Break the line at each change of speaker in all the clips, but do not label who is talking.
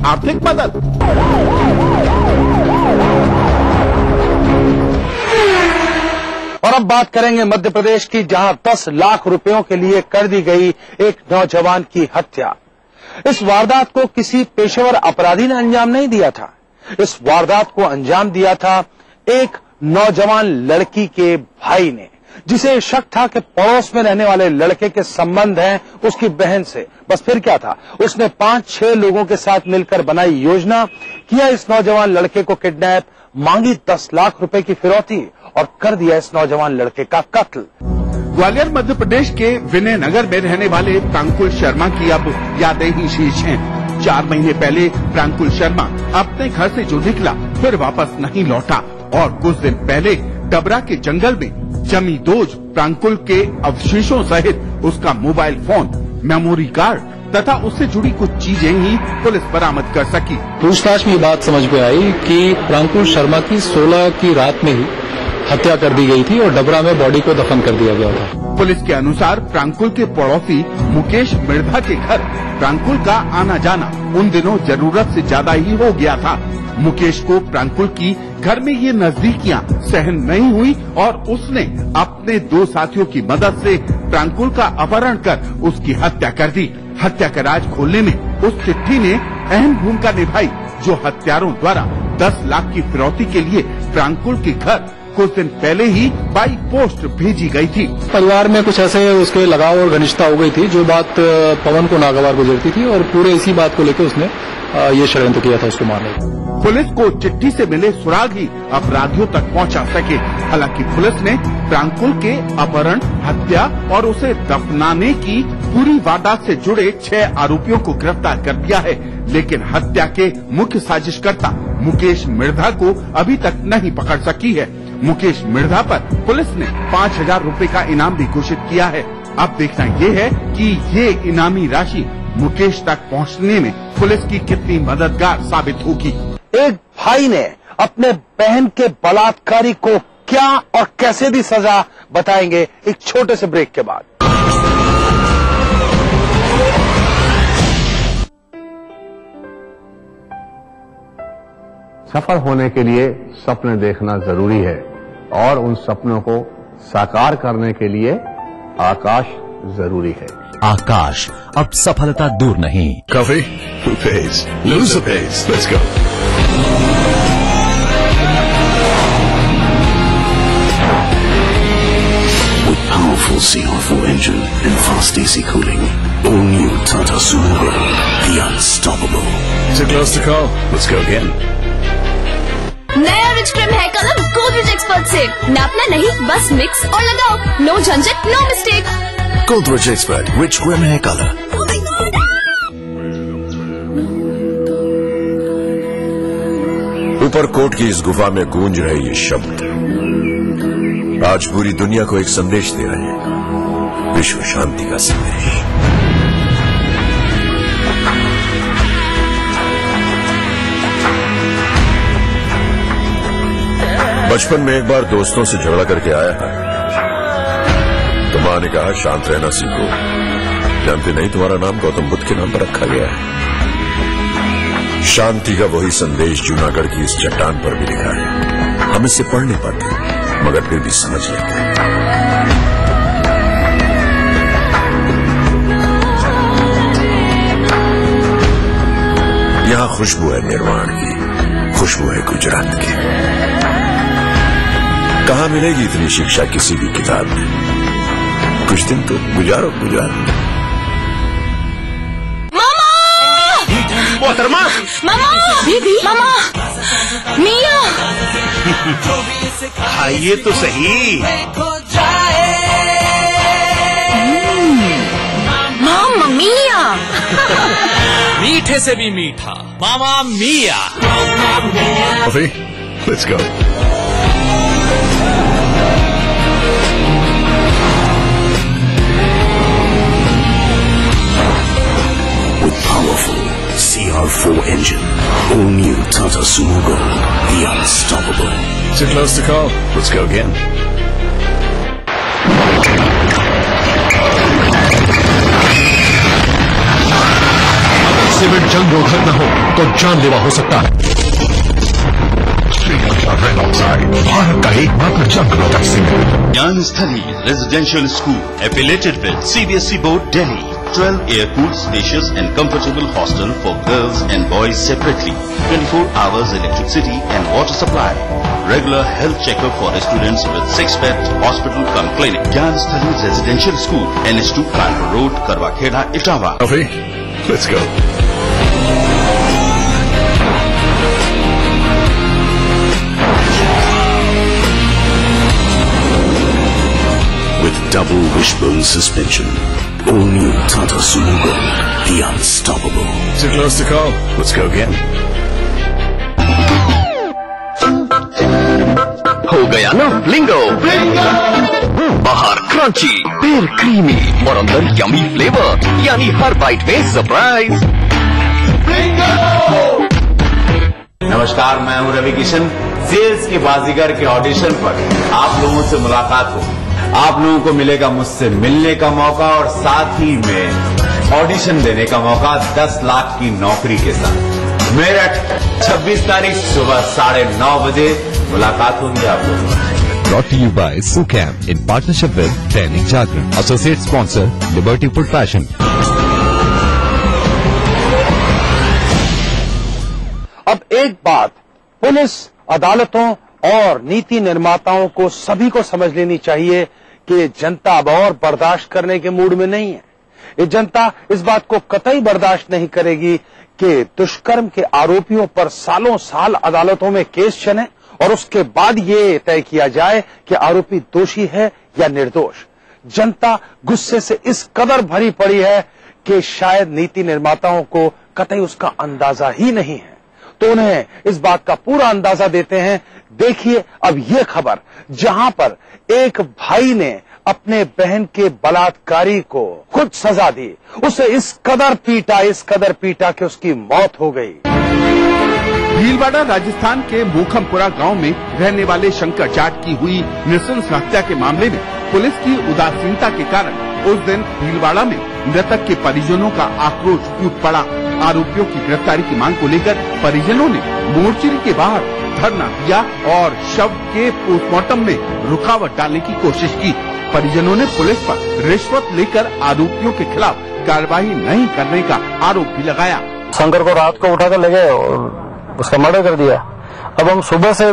आर्थिक मदद।
और अब बात करेंगे मध्य प्रदेश की, जहां 10 लाख रुपयों के लिए कर दी गई एक नौजवान की हत्या। इस वारदात को किसी पेशेवर अपराधी ने अंजाम नहीं दिया था। इस वारदात को अंजाम दिया था एक नौजवान लड़की के भाई ने, जिसे शक था कि पड़ोस में रहने वाले लड़के के संबंध हैं उसकी बहन से। बस फिर क्या था, उसने 5-6 लोगों के साथ मिलकर बनाई योजना, किया इस नौजवान लड़के को किडनैप, मांगी 10 लाख रुपए की फिरौती और कर दिया इस नौजवान लड़के का कत्ल।
ग्वालियर मध्य प्रदेश के विनय नगर में रहने वाले प्रांकुल शर्मा की अब यादें ही शेष हैं। 4 महीने पहले प्रांकुल शर्मा अपने घर से जो निकला फिर वापस नहीं लौटा और कुछ दिन पहले डबरा के जंगल में जमी दोज प्रांकुल के अवशेषों सहित उसका मोबाइल फोन, मेमोरी कार्ड तथा उससे जुड़ी कुछ चीजें ही पुलिस बरामद कर सकी।
पूछताछ में ये बात समझ में आई कि प्रांकुल शर्मा की 16 की रात में ही हत्या कर दी गई थी और डबरा में बॉडी को दफन कर दिया गया था।
पुलिस के अनुसार प्रांकुल के पड़ोसी मुकेश मिर्धा के घर प्रांकुल का आना जाना उन दिनों जरूरत से ज्यादा ही हो गया था। मुकेश को प्रांकुल की घर में ये नजदीकियां सहन नहीं हुई और उसने अपने 2 साथियों की मदद से प्रांकुल का अपहरण कर उसकी हत्या कर दी। हत्या का राज खोलने में उस चिट्ठी ने अहम भूमिका निभाई, जो हत्यारों द्वारा 10 लाख की फिरौती के लिए प्रांकुल के घर कुछ दिन पहले ही बाई पोस्ट भेजी गई थी।
परिवार में कुछ ऐसे उसके लगाव और घनिष्ठता हो गई थी, जो बात पवन को नागवार गुजरती थी और पूरे इसी बात को लेकर उसने ये षड्यंत्र किया था उसको मारने का।
पुलिस को चिट्ठी से मिले सुराग ही अपराधियों तक पहुंचा सके। हालांकि पुलिस ने प्रांकुल के अपहरण, हत्या और उसे दफनाने की पूरी वारदात से जुड़े 6 आरोपियों को गिरफ्तार कर दिया है, लेकिन हत्या के मुख्य साजिशकर्ता मुकेश मिर्धा को अभी तक नहीं पकड़ सकी है। मुकेश मिर्धा पर पुलिस ने 5,000 रुपए का इनाम भी घोषित किया है। अब देखना ये है कि ये इनामी राशि मुकेश तक पहुंचने में पुलिस की कितनी मददगार साबित होगी।
एक भाई ने अपने बहन के बलात्कारी को क्या और कैसे दी सजा, बताएंगे एक छोटे से ब्रेक के बाद।
सफल होने के लिए सपने देखना जरूरी है और उन सपनों को साकार करने के लिए आकाश जरूरी है।
आकाश, अब सफलता दूर नहीं।
Coffee? Who pays? Loser pays. Let's go.
With powerful CR4 engine and fast AC cooling, all new Tata Sumo World, the unstoppable.
Too close to call. Let's go again.
नया rich cream hair colour Godrej expert से नापना नहीं, बस mix और लगाओ। No झंझट, no mistake.
Godrej Expert Rich Grim Hair Color.
Uparkot की इस गुफा में गूंज रहे ये शब्द आज पूरी दुनिया को एक संदेश दे रहे हैं, विश्व शांति का संदेश। बचपन में एक बार दोस्तों से झगड़ा करके आया था, तो मां ने कहा शांत रहना सीखो। जानते नहीं तुम्हारा नाम गौतम बुद्ध के नाम पर रखा गया है। शांति का वही संदेश जूनागढ़ की इस चट्टान पर भी लिखा है। हम इसे पढ़ नहीं पाते मगर फिर भी समझ लेते हैं। यहाँ खुशबू है निर्वाण की, खुशबू है गुजरात की। कहाँ मिलेगी इतनी शिक्षा किसी भी किताब में। कुछ दिन तो गुजारो गुजरात में।
मोहतरमा,
मामा, दीदी, मामा, मिया,
खाइए तो सही।
मामा मिया।
मीठे से भी मीठा, मामा मिया।
Coffee? Let's go.
With powerful CR4 engine, all new Tata Sumo Gold, the unstoppable.
Too close to call. Let's go again.
Cement जंग रोधक न हो तो जानलेवा हो सकता है। भारत का एकमात्र जंग रोधक cement.
Gyansthali residential school affiliated with CBSE Board Delhi. 12 air-cooled, spacious and comfortable hostel for girls and boys separately. 24 hours electricity and water supply. Regular health checkup for students with 6-bed hospital cum clinic. Gyansthali Residential School, NH2 Kanpur Road, Karwakheda, Etawah.
Rafi, let's go.
With double wishbone suspension. All new Tata Sumo Gold, the unstoppable.
Too close to call. Let's go again.
हो गया ना फ्लिंगो। बाहर crunchy, फिर creamy और अंदर yummy flavour, यानी हर bite में surprise.
नमस्कार, मैं हूं रवि किशन। सेल्स के बाजीगर के ऑडिशन पर आप लोगों से मुलाकात हो। आप लोगों को मिलेगा मुझसे मिलने का मौका और साथ ही में ऑडिशन देने का मौका 10 लाख की नौकरी के साथ। मेरठ 26 तारीख सुबह 9:30 बजे मुलाकात होगी आप लोगों से।
Brought to you by Sucam in partnership with Dainik Jagran. Associate sponsor Liberty Food Fashion.
अब एक बात पुलिस, अदालतों और नीति निर्माताओं को सभी को समझ लेनी चाहिए कि जनता अब और बर्दाश्त करने के मूड में नहीं है। ये जनता इस बात को कतई बर्दाश्त नहीं करेगी कि दुष्कर्म के आरोपियों पर सालों साल अदालतों में केस चले और उसके बाद ये तय किया जाए कि आरोपी दोषी है या निर्दोष। जनता गुस्से से इस कदर भरी पड़ी है कि शायद नीति निर्माताओं को कतई उसका अंदाजा ही नहीं है, तो उन्हें इस बात का पूरा अंदाजा देते हैं। देखिए अब ये खबर, जहां पर एक भाई ने अपने बहन के बलात्कारी को खुद सजा दी, उसे इस कदर पीटा कि उसकी मौत हो गई।
भीलवाड़ा राजस्थान के मोखमपुरा गांव में रहने वाले शंकर जाट की हुई नृशंस हत्या के मामले में पुलिस की उदासीनता के कारण उस दिन भीलवाड़ा में मृतक के परिजनों का आक्रोश फूट पड़ा। आरोपियों की गिरफ्तारी की मांग को लेकर परिजनों ने मोर्चरी के बाहर धरना दिया और शव के पोस्टमार्टम में रुकावट डालने की कोशिश की। परिजनों ने पुलिस पर रिश्वत लेकर आरोपियों के खिलाफ कार्रवाई नहीं करने का आरोप भी लगाया।
शंकर को रात को उठाकर ले गए और उसका मर्डर कर दिया। अब हम सुबह से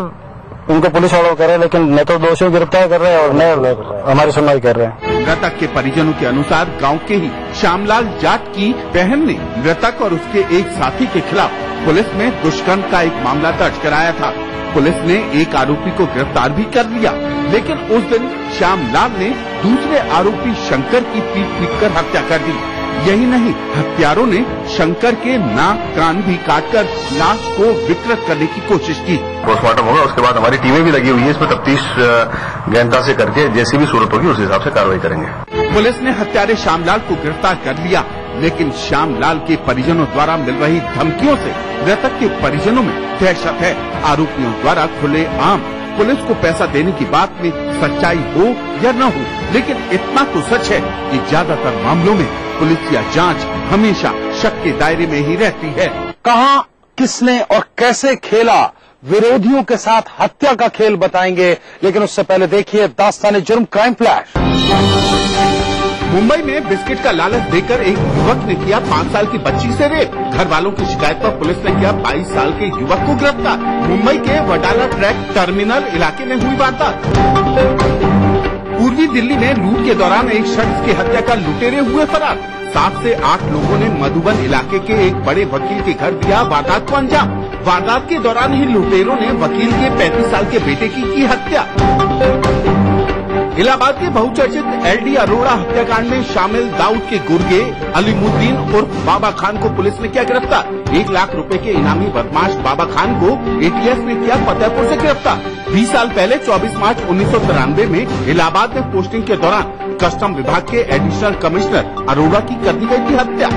उनको पुलिस वालों कर रहे हैं, लेकिन न तो दोषियों को गिरफ्तार कर रहे हैं और न हमारी सुनवाई कर रहे हैं।
मृतक के परिजनों के अनुसार गांव के ही श्यामलाल जाट की बहन ने मृतक और उसके एक साथी के खिलाफ पुलिस में दुष्कर्म का एक मामला दर्ज कराया था। पुलिस ने एक आरोपी को गिरफ्तार भी कर लिया, लेकिन उस दिन श्यामलाल ने दूसरे आरोपी शंकर की पीट कर हत्या कर दी। यही नहीं, हत्यारों ने शंकर के नाक कान भी काटकर लाश को विकृत करने की कोशिश की।
पोस्टमार्टम होगा, उसके बाद हमारी टीमें भी लगी हुई है, इसमें तफ्तीश गहनता से करके जैसी भी सूरत होगी उस हिसाब से कार्रवाई करेंगे।
पुलिस ने हत्यारे श्यामलाल को गिरफ्तार कर लिया, लेकिन श्यामलाल के परिजनों द्वारा मिल रही धमकियों से मृतक के परिजनों में दहशत है। आरोपियों द्वारा खुलेआम पुलिस को पैसा देने की बात में सच्चाई हो या न हो, लेकिन इतना तो सच है कि ज्यादातर मामलों में पुलिस या जांच हमेशा शक के दायरे में ही रहती है।
कहां, किसने और कैसे खेला विरोधियों के साथ हत्या का खेल बताएंगे, लेकिन उससे पहले देखिए दास्ताने जुर्म क्राइम फ्लैश।
मुंबई में बिस्किट का लालच देकर एक युवक ने किया 5 साल की बच्ची से रेप। घर वालों की शिकायत पर पुलिस ने किया 22 साल के युवक को गिरफ्तार। मुंबई के वडाला ट्रैक टर्मिनल इलाके में हुई वारदात। पूर्वी दिल्ली में लूट के दौरान एक शख्स की हत्या कर लुटेरे हुए फरार। 7 से 8 लोगों ने मधुबन इलाके के एक बड़े वकील के घर दिया वारदात को अंजाम। वारदात के दौरान ही लुटेरों ने वकील के 35 साल के बेटे की हत्या। इलाहाबाद के बहुचर्चित एलडी अरोड़ा हत्याकांड में शामिल दाऊद के गुर्गे अलीमुद्दीन उर्फ बाबा खान को पुलिस ने किया गिरफ्तार। 1 लाख रुपए के इनामी बदमाश बाबा खान को एटीएस ने किया फतेहपुर से गिरफ्तार। 20 साल पहले 24 मार्च 1993 में इलाहाबाद में पोस्टिंग के दौरान कस्टम विभाग के एडिशनल कमिश्नर अरोड़ा की कर दी गई थी हत्या।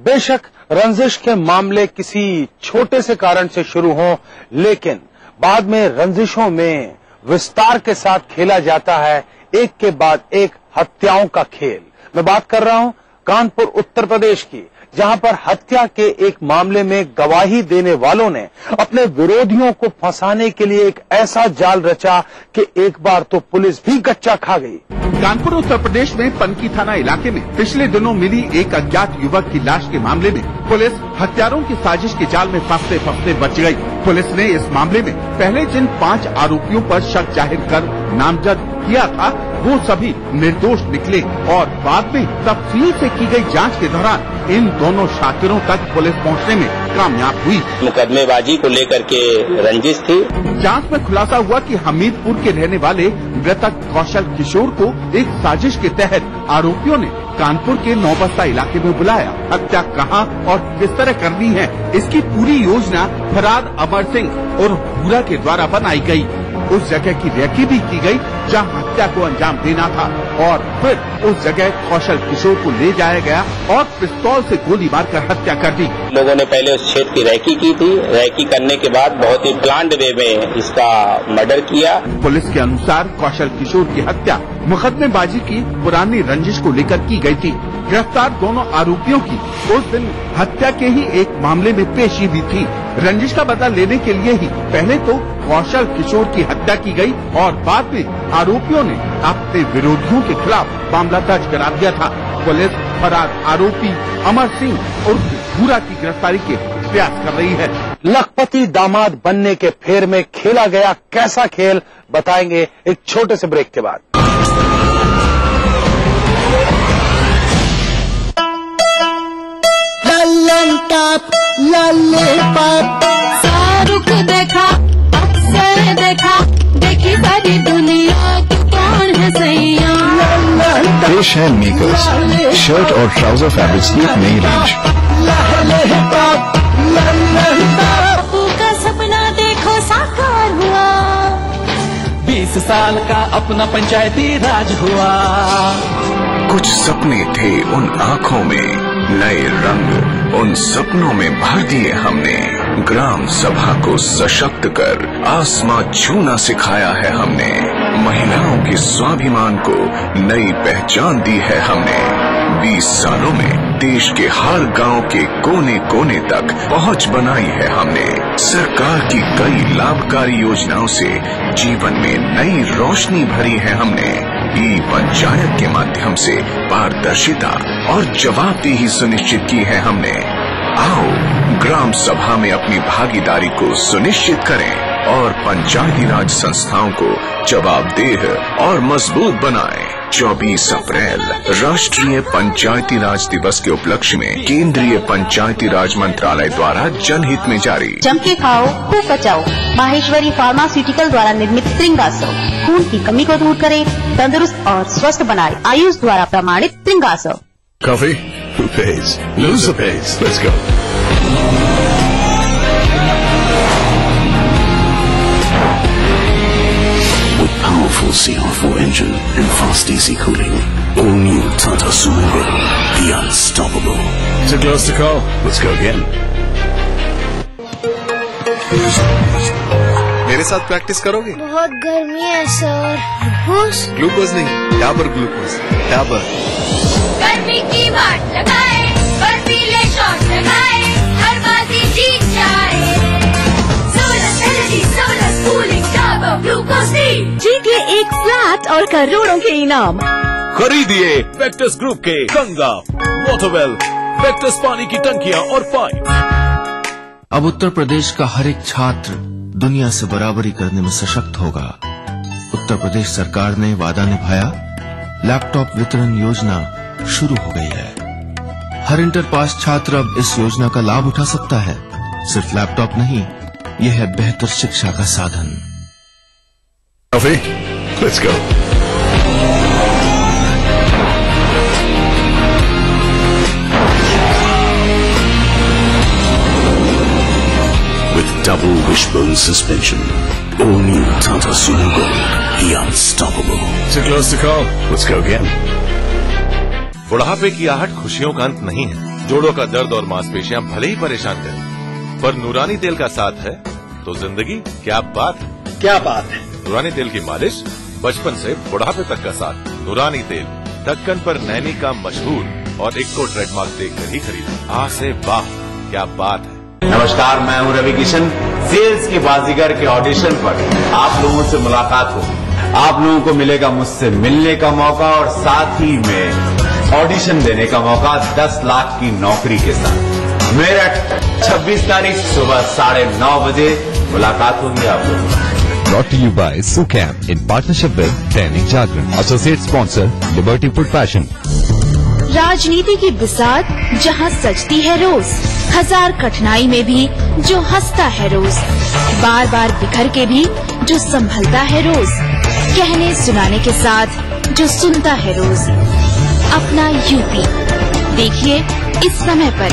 बेशक रंजिश के मामले किसी छोटे से कारण से शुरू हों, लेकिन बाद में रंजिशों में विस्तार के साथ खेला जाता है एक के बाद एक हत्याओं का खेल। मैं बात कर रहा हूं कानपुर उत्तर प्रदेश की, जहां पर हत्या के एक मामले में गवाही देने वालों ने अपने विरोधियों को फंसाने के लिए एक ऐसा जाल रचा कि एक बार तो पुलिस भी गच्चा खा गई।
कानपुर उत्तर प्रदेश में पनकी थाना इलाके में पिछले दिनों मिली एक अज्ञात युवक की लाश के मामले में पुलिस हत्यारों की साजिश के जाल में फंसते फंसते बच गई। पुलिस ने इस मामले में पहले जिन 5 आरोपियों पर शक जाहिर कर नामजद किया था वो सभी निर्दोष निकले और बाद में तफसील से की गई जांच के दौरान इन दोनों शातिरों तक पुलिस पहुंचने में कामयाब हुई।
मुकदमेबाजी को लेकर के रंजिश थी।
जांच में खुलासा हुआ कि हमीरपुर के रहने वाले मृतक कौशल किशोर को एक साजिश के तहत आरोपियों ने कानपुर के नौबस्ता इलाके में बुलाया। हत्या कहां और किस तरह करनी है, इसकी पूरी योजना फरार अमर सिंह और भूरा के द्वारा बनाई गई। उस जगह की रेकी भी की गई जहां हत्या को अंजाम देना था और फिर उस जगह कौशल किशोर को ले जाया गया और पिस्तौल से गोली मारकर हत्या कर दी।
लोगों ने पहले उस क्षेत्र की रेकी की थी। रेकी करने के बाद बहुत ही प्लान्ड वे में इसका मर्डर किया।
पुलिस के अनुसार कौशल किशोर की हत्या मुकदमेबाजी की पुरानी रंजिश को लेकर की गई थी। गिरफ्तार दोनों आरोपियों की उस दिन हत्या के ही एक मामले में पेशी भी थी। रंजिश का बदला लेने के लिए ही पहले तो कौशल किशोर की हत्या की गई और बाद में आरोपियों ने अपने विरोधियों के खिलाफ मामला दर्ज करा दिया था। पुलिस फरार आरोपी अमर सिंह और भूरा की गिरफ्तारी के प्रयास कर रही है।
लखपति दामाद बनने के फेर में खेला गया कैसा खेल, बताएंगे एक छोटे से ब्रेक के बाद।
शाहरुख देखा, अक्सर देखा, देखी सारी दुनिया की कौन है सैया।
पेश है मेकर्स शर्ट और ट्राउजर फैब्रिक्स की एक नई रेंज।
बापू का सपना देखो साकार हुआ।
20 साल का अपना पंचायती राज हुआ।
कुछ सपने थे उन आँखों में, नए रंग उन सपनों में भर दिए हमने। ग्राम सभा को सशक्त कर आसमां छूना सिखाया है हमने। महिलाओं के स्वाभिमान को नई पहचान दी है हमने। 20 सालों में देश के हर गांव के कोने कोने तक पहुंच बनाई है हमने। सरकार की कई लाभकारी योजनाओं से जीवन में नई रोशनी भरी है हमने। ई पंचायत के माध्यम से पारदर्शिता और जवाबदेही सुनिश्चित की है हमने। आओ ग्राम सभा में अपनी भागीदारी को सुनिश्चित करें और पंचायती राज संस्थाओं को जवाबदेह और मजबूत बनाएं। 24 अप्रैल राष्ट्रीय पंचायती राज दिवस के उपलक्ष्य में केंद्रीय पंचायती राज मंत्रालय द्वारा जनहित में जारी।
जम के खाओ, खूब बचाओ। माहेश्वरी फार्मास्यूटिकल द्वारा निर्मित त्रिंगासव खून की कमी को दूर करे, तंदुरुस्त और स्वस्थ बनाए। आयुष द्वारा प्रमाणित त्रिंगासव।
Coffee? Who pays? Loser pays. Let's go.
With powerful CR4 engine and fast AC cooling, all new Tata Sumo, the unstoppable.
Too close to call. Let's go again.
मेरे साथ प्रैक्टिस करोगे?
बहुत गर्मी है सर। ग्लूकोज?
ग्लूकोज नहीं, Dabur glucose. Dabur.
गर्मी की वाट लगाए, बर्फीले शॉट लगाए, हर बाजी जीत जाए। सोलस एनर्जी, सोलस कूलिंग, डाबर ग्लूकोज डी।
जीतिए एक फ्लैट और करोड़ों के इनाम।
खरीदिए वेक्टस ग्रुप के गंगा, मोटोवेल, वेक्टस पानी की टंकियां और पाइप।
अब उत्तर प्रदेश का हर एक छात्र दुनिया से बराबरी करने में सशक्त होगा। उत्तर प्रदेश सरकार ने वादा निभाया, लैपटॉप वितरण योजना शुरू हो गई है। हर इंटर पास छात्र अब इस योजना का लाभ उठा सकता है। सिर्फ लैपटॉप नहीं, यह है बेहतर शिक्षा का साधन।
Coffee? Let's go.
With double wishbone suspension, all new Tata Sumo Gold, the unstoppable.
Too close to call. Let's go again.
बुढ़ापे की आहट खुशियों का अंत नहीं है। जोड़ों का दर्द और मांसपेशियां भले ही परेशान करें, पर नूरानी तेल का साथ है तो जिंदगी क्या बात है।
क्या बात है।
नूरानी तेल की मालिश बचपन से बुढ़ापे तक का साथ। नूरानी तेल ढक्कन पर नैनी का मशहूर और इक्को ट्रेडमार्क देखकर ही खरीदें। आ से वाह, क्या बात है।
नमस्कार, मैं हूं रवि किशन। सेल्स के बाजीगर के ऑडिशन पर आप लोगों से मुलाकात होगी। आप लोगों को मिलेगा मुझसे मिलने का मौका और साथ ही में ऑडिशन देने का मौका 10 लाख की नौकरी के साथ। मेरठ 26 तारीख सुबह 9:30 बजे मुलाकात होगी आप लोगों से।
Brought to you by Sucam in partnership with Dainik Jagran, associate sponsor Liberty Food Fashion।
राजनीति की बिसात जहां सजती है रोज, हजार कठिनाई में भी जो हंसता है रोज, बार बार बिखर के भी जो संभलता है रोज, कहने सुनाने के साथ जो सुनता है रोज। अपना यूपी देखिए इस समय पर।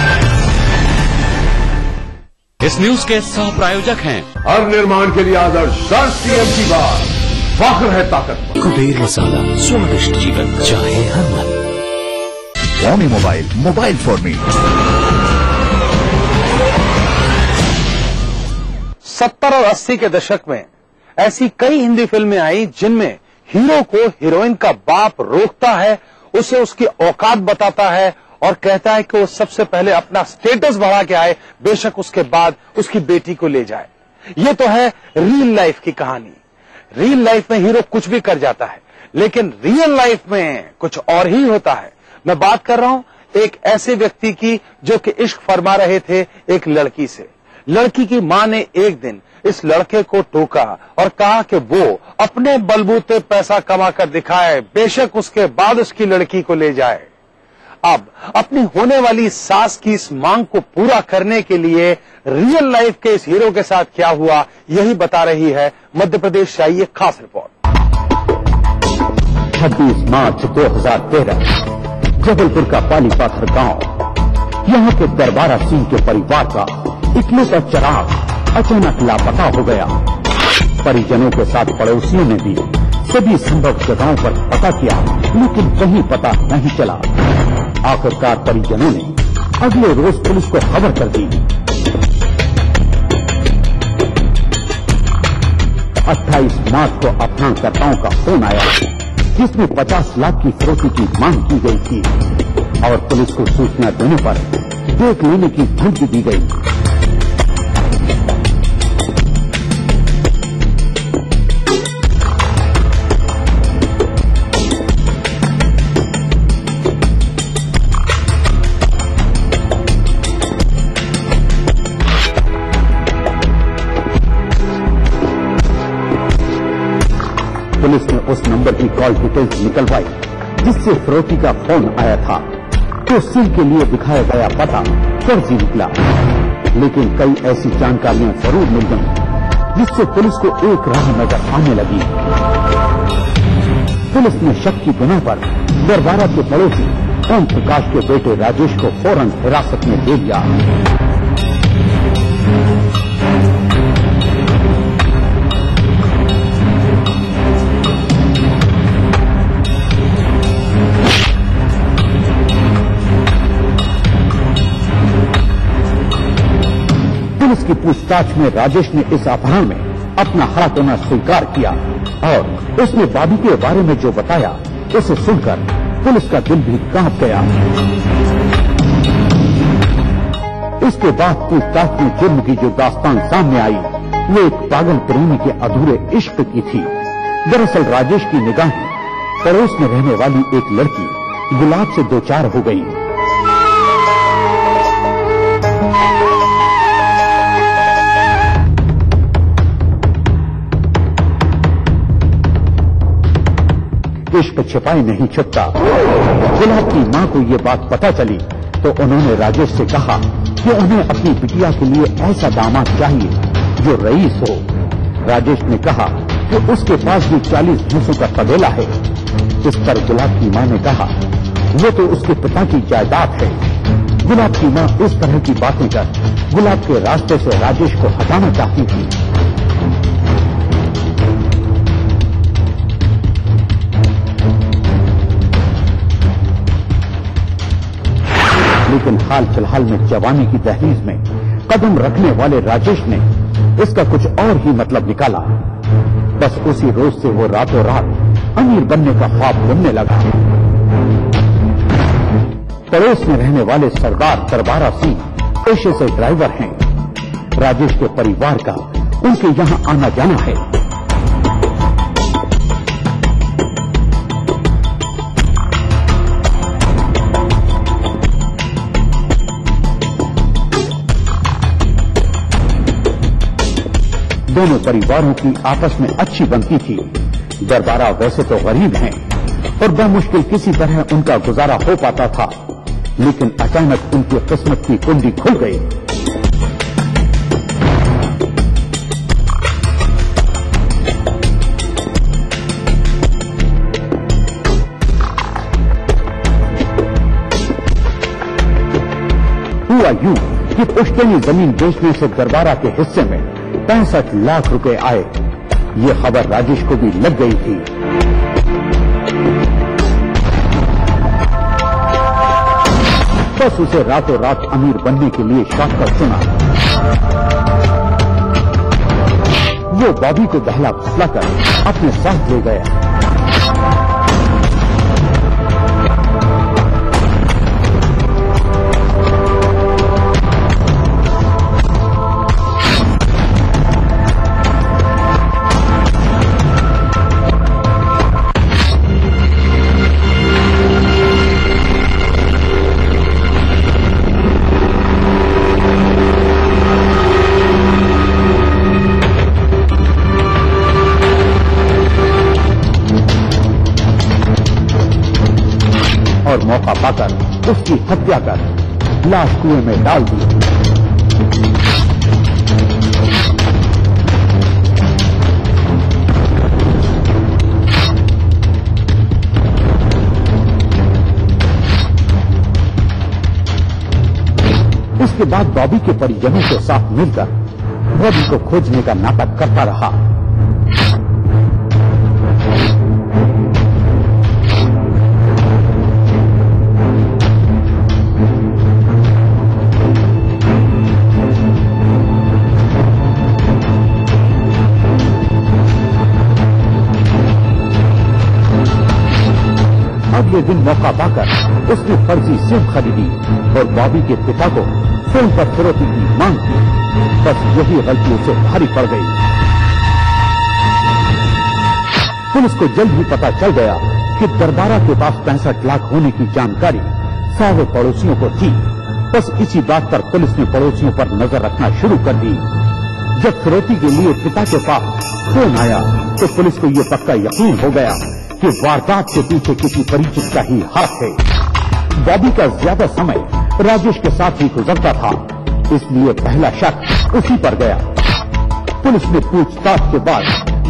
इस न्यूज के सह प्रायोजक हैं
हर निर्माण के लिए आदर्श सीएम की बात, फख्र है ताकत।
कुबेर मसाला, स्वादिष्ट जीवन चाहे हर मन।
Xiaomi mobile for me.
70 और 80 के दशक में ऐसी कई हिंदी फिल्में आई जिनमें हीरो को हीरोइन का बाप रोकता है, उसे उसकी औकात बताता है और कहता है कि वो सबसे पहले अपना स्टेटस बढ़ा के आए, बेशक उसके बाद उसकी बेटी को ले जाए। ये तो है रियल लाइफ की कहानी। रियल लाइफ में हीरो कुछ भी कर जाता है, लेकिन रियल लाइफ में कुछ और ही होता है। मैं बात कर रहा हूं एक ऐसे व्यक्ति की जो कि इश्क फरमा रहे थे एक लड़की से। लड़की की मां ने एक दिन इस लड़के को टोका और कहा कि वो अपने बलबूते पैसा कमा कर दिखाए, बेशक उसके बाद उसकी लड़की को ले जाए। अब अपनी होने वाली सास की इस मांग को पूरा करने के लिए रियल लाइफ के इस हीरो के साथ क्या हुआ, यही बता रही है मध्य प्रदेश से आई एक खास रिपोर्ट।
26 मार्च 2013 जबलपुर का पालीपाथर गांव, यहाँ के दरबारा सिंह के परिवार का इकलौता चिराग अचानक लापता हो गया। परिजनों के साथ पड़ोसियों ने भी सभी संभव जगहों पर पता किया, लेकिन कहीं पता नहीं चला। आखिरकार परिजनों ने अगले रोज पुलिस को खबर कर दी। 28 मार्च को अपहरणकर्ताओं का फोन आया, जिसमें 50 लाख की फिरौती की मांग की गई थी और पुलिस को सूचना देने पर देख लेने की धमकी दी गई। पुलिस ने उस नंबर की कॉल डिटेल्स निकलवाई जिससे फिरौती का फोन आया था, तो सिंह के लिए दिखाया गया पता फर्जी निकला। लेकिन कई ऐसी जानकारियां जरूर मिल गई जिससे पुलिस को एक राह नजर आने लगी। पुलिस ने शक की बिना पर दरबारा के पड़ोसी ओम प्रकाश के बेटे राजेश को फौरन हिरासत में ले लिया। पुलिस की पूछताछ में राजेश ने इस अपहरण में अपना हाथ होना स्वीकार किया और उसने बाबी के बारे में जो बताया उसे सुनकर पुलिस का दिल भी कांप गया। इसके बाद पूछताछ में जुर्म की जो दास्तान सामने आई वो एक पागल प्रेमी के अधूरे इश्क की थी। दरअसल राजेश की निगाहें पड़ोस में रहने वाली एक लड़की गुलाब से दो चार हो गई। इश्क छिपाए नहीं छुपता। गुलाब की मां को ये बात पता चली तो उन्होंने राजेश से कहा कि उन्हें अपनी बिटिया के लिए ऐसा दामाद चाहिए जो रईस हो। राजेश ने कहा कि उसके पास भी 40 भैंसों का तबेला है। इस पर गुलाब की मां ने कहा वो तो उसके पिता की जायदाद है। गुलाब की मां इस तरह की बातें कर गुलाब के रास्ते से राजेश को हटाना चाहती थी। लेकिन हाल फिलहाल में जवानी की दहलीज में कदम रखने वाले राजेश ने इसका कुछ और ही मतलब निकाला। बस उसी रोज से वो रातों रात अमीर बनने का ख्वाब बुनने लगा। पड़ोस में रहने वाले सरदार दरबारा सिंह पेशे से ड्राइवर हैं। राजेश के परिवार का उनके यहां आना जाना है। दोनों परिवारों की आपस में अच्छी बनती थी। दरबारा वैसे तो गरीब हैं और बमुश्किल किसी तरह उनका गुजारा हो पाता था, लेकिन अचानक उनकी किस्मत की कुंडी खुल गई। हुआ यूं कि पुश्तैनी जमीन बेचने से दरबारा के हिस्से में 65 लाख रुपए आए। ये खबर राजेश को भी लग गई थी। बस उसे रातों रात अमीर बनने के लिए शॉर्टकट चुना। वो बॉबी को बहला फुसलाकर अपने साथ ले गया। और मौका पाकर उसकी हत्या कर लाश कुएं में डाल दी। उसके बाद बॉबी के परिजनों के साथ मिलकर बॉबी को खोजने का नाटक करता रहा। अगले दिन मौका पाकर उसने फर्जी सिम खरीदी और बॉबी के पिता को फोन पर फिरौती की मांग की। बस यही गलती उसे भारी पड़ गई। पुलिस को जल्द ही पता चल गया कि दरबारा के पास 65 लाख होने की जानकारी सारे पड़ोसियों को थी। बस इसी बात पर पुलिस ने पड़ोसियों पर नजर रखना शुरू कर दी। जब फिरौती के लिए पिता के पास फोन आया तो पुलिस को यह पक्का यकीन हो गया कि वारदात के पीछे किसी परिचित का ही हाथ है। बॉबी का ज्यादा समय राजेश के साथ ही गुजरता था, इसलिए पहला शक उसी पर गया। पुलिस ने पूछताछ के बाद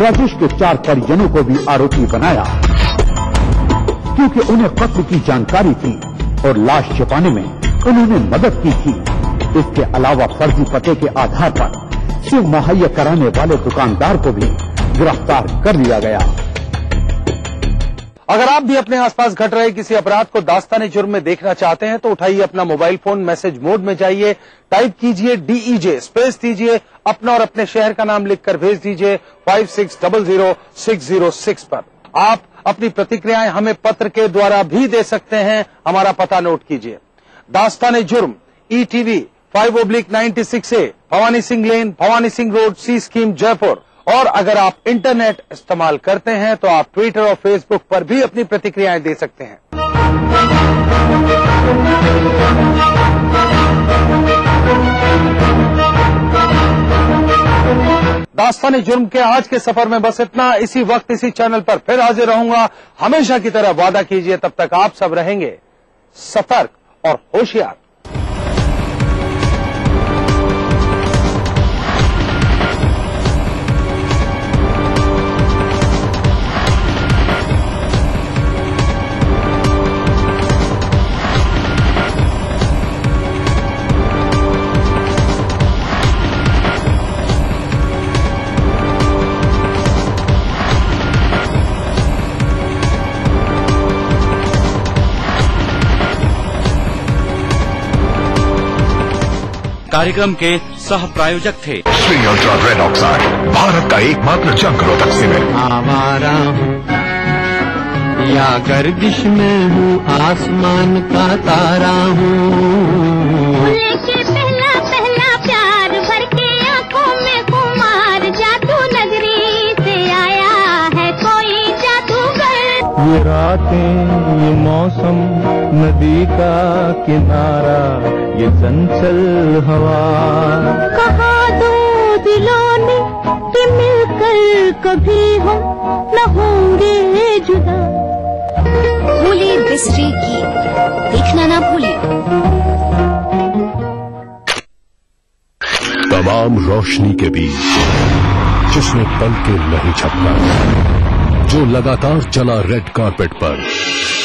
राजेश के 4 परिजनों को भी आरोपी बनाया, क्योंकि उन्हें कत्ल की जानकारी थी और लाश छिपाने में उन्होंने मदद की थी। इसके अलावा फर्जी पते के आधार पर सिम मुहैया कराने वाले दुकानदार को भी गिरफ्तार कर लिया गया।
अगर आप भी अपने आसपास घट रहे किसी अपराध को दास्ताने जुर्म में देखना चाहते हैं तो उठाइए अपना मोबाइल फोन, मैसेज मोड में जाइए, टाइप कीजिए DEJ, स्पेस दीजिए, अपना और अपने शहर का नाम लिखकर भेज दीजिए 56000606 पर। आप अपनी प्रतिक्रियाएं हमें पत्र के द्वारा भी दे सकते हैं। हमारा पता नोट कीजिए, दास्ताने जुर्म, ETV 5/96A, भवानी सिंह लेन, भवानी सिंह रोड, सी स्कीम, जयपुर। और अगर आप इंटरनेट इस्तेमाल करते हैं तो आप ट्विटर और फेसबुक पर भी अपनी प्रतिक्रियाएं दे सकते हैं। दास्ताने जुर्म के आज के सफर में बस इतना। इसी वक्त इसी चैनल पर फिर हाजिर रहूंगा। हमेशा की तरह वादा कीजिए, तब तक आप सब रहेंगे सतर्क और होशियार।
कार्यक्रम के सह प्रायोजक थे
Shri ultra red oxide, Bharat का एकमात्र जंग रोधक सीमेंट।
आवारा
या गर्दिश में हूँ आसमान का तारा हूँ।
लेके पहला पहला प्यार भर के आंखों में कुमार, जादू नगरी से आया है कोई जादूगर।
ये रातें ये मौसम नदी का किनारा ये चंचल हवा,
कहा दो दिलों ने कि मिलकर कभी हम न होंगे जुदा। भूले बिसरी गीत देखना ना भूले।
तमाम रोशनी के बीच जिसने पल के नहीं झपका, जो लगातार चला रेड कारपेट पर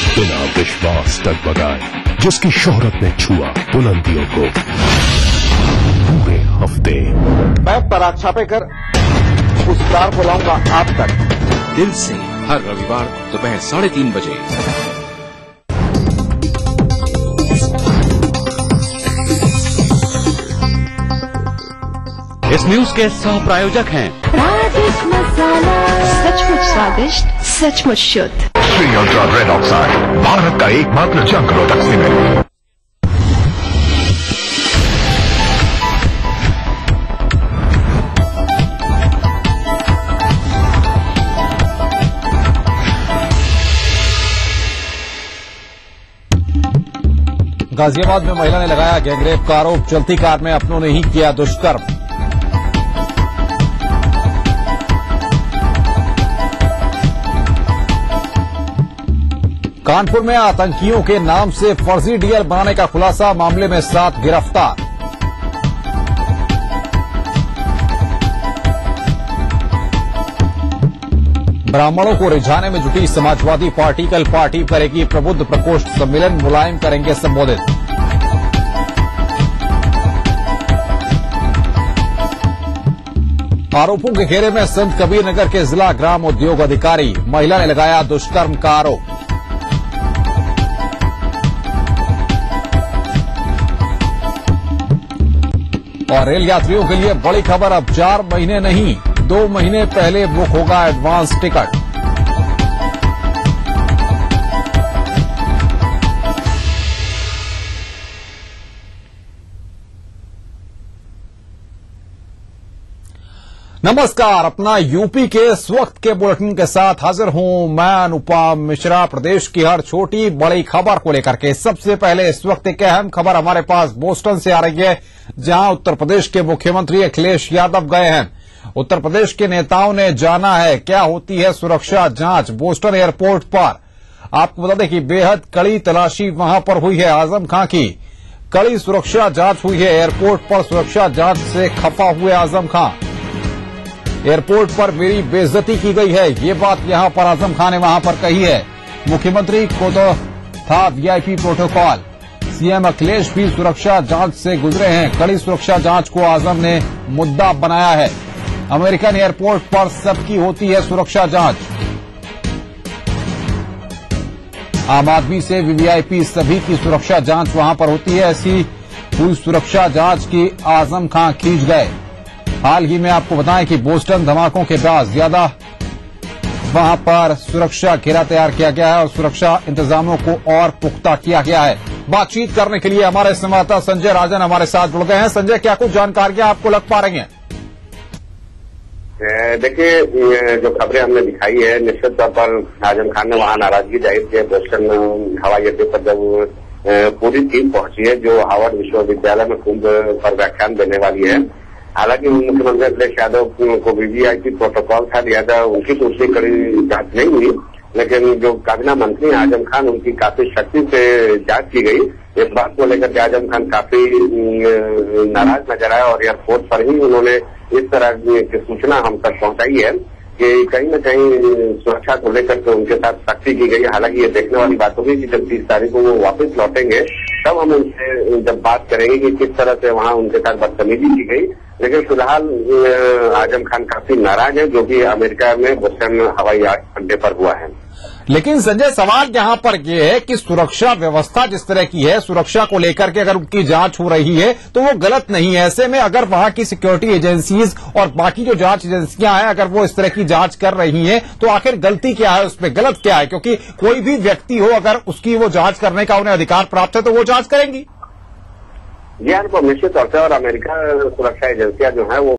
बिना विश्वास डगमगाए, जिसकी शोहरत ने छुआ बुलंदियों को पूरे हफ्ते।
मैं पराग छापेकर उस कार को लाऊंगा आप तक।
दिल से हर रविवार दोपहर 3:30 बजे। इस न्यूज के सह प्रायोजक हैं
राजेश मसाला, सचमुच स्वादिष्ट, सचमुच शुद्ध।
Shri ultra red oxide, Bharat का एकमात्र जंग रोधक सीमेंट।
गाजियाबाद में महिला ने लगाया गैंगरेप का आरोप, चलती कार में अपनों ने ही किया दुष्कर्म। कानपुर में आतंकियों के नाम से फर्जी डीएल बनाने का खुलासा, मामले में 7 गिरफ्तार। ब्राह्मणों को रिझाने में जुटी समाजवादी पार्टी कल पार्टी करेगी प्रबुद्ध प्रकोष्ठ सम्मेलन, मुलायम करेंगे संबोधित। आरोपों के घेरे में संत कबीर नगर के जिला ग्राम उद्योग अधिकारी, महिला ने लगाया दुष्कर्म का आरोप। और रेल यात्रियों के लिए बड़ी खबर, अब 4 महीने नहीं 2 महीने पहले बुक होगा एडवांस टिकट। नमस्कार, अपना यूपी के इस वक्त के बुलेटिन के साथ हाजिर हूं मैं अनुपम मिश्रा। प्रदेश की हर छोटी बड़ी खबर को लेकर के सबसे पहले इस वक्त एक अहम खबर हमारे पास बोस्टन से आ रही है, जहां उत्तर प्रदेश के मुख्यमंत्री अखिलेश यादव गए हैं। उत्तर प्रदेश के नेताओं ने जाना है क्या होती है सुरक्षा जांच बोस्टन एयरपोर्ट पर। आपको बता दें कि बेहद कड़ी तलाशी वहां पर हुई है। आजम खां की कड़ी सुरक्षा जांच हुई है एयरपोर्ट पर। सुरक्षा जांच से खफा हुए आजम खां, एयरपोर्ट पर मेरी बेइज्जती की गई है, ये बात यहां पर आजम खां ने वहां पर कही है। मुख्यमंत्री को तो था वीआईपी प्रोटोकॉल, सीएम अखिलेश भी सुरक्षा जांच से गुजरे हैं। कड़ी सुरक्षा जांच को आजम ने मुद्दा बनाया है। अमेरिकन एयरपोर्ट पर सबकी होती है सुरक्षा जांच। आम आदमी से वीवीआईपी सभी की सुरक्षा जांच वहां पर होती है। ऐसी हुई सुरक्षा जांच की आजम खां खींच गए। हाल ही में आपको बताएं कि बोस्टन धमाकों के बाद ज्यादा वहां पर सुरक्षा घेरा तैयार किया गया है और सुरक्षा इंतजामों को और पुख्ता किया गया है। बातचीत करने के लिए हमारे संवाददाता संजय राजन हमारे साथ जुड़ गए हैं। संजय, क्या कुछ जानकारियां आपको लग पा रही हैं?
देखिए, जो खबरें हमने दिखाई है, निश्चित तौर पर आजम खान ने वहां नाराजगी जाहिर की है। बोस्टन हवाई अड्डे पर जब पूरी टीम पहुंची है जो हार्वर्ड विश्वविद्यालय में कुंभ पर व्याख्यान देने वाली है। हालांकि मुख्यमंत्री अखिलेश यादव को वीवीआईपी प्रोटोकॉल था, लिहाजा उनकी तो उसकी कड़ी जांच नहीं हुई, लेकिन जो काबीना मंत्री आजम खान उनकी काफी सख्ती से जांच की गई। इस बात को लेकर के आजम खान काफी नाराज नजर आए और एयरपोर्ट पर ही उन्होंने इस तरह की सूचना हम तक पहुंचाई है कि कहीं न कहीं सुरक्षा को लेकर के उनके साथ सख्ती की गई। हालांकि ये देखने वाली बात होगी कि जब 30 तारीख को वो वापस लौटेंगे तब हम उनसे जब बात करेंगे कि किस तरह से वहां उनके साथ बदतमीजी की गई। लेकिन फिलहाल आजम खान काफी नाराज है जो कि अमेरिका में बोस्टन हवाई अड्डे पर हुआ है।
लेकिन संजय सवाल यहां पर यह है कि सुरक्षा व्यवस्था जिस तरह की है, सुरक्षा को लेकर के अगर उनकी जांच हो रही है तो वो गलत नहीं है। ऐसे में अगर वहां की सिक्योरिटी एजेंसीज और बाकी जो जांच एजेंसियां हैं अगर वो इस तरह की जांच कर रही हैं तो आखिर गलती क्या है, उसमें गलत क्या है? क्योंकि कोई भी व्यक्ति हो अगर उसकी वो जांच करने का उन्हें अधिकार प्राप्त है तो वो जांच करेंगी।
जी हाँ, निश्चित तौर से। और अमेरिका सुरक्षा एजेंसियां जो है वो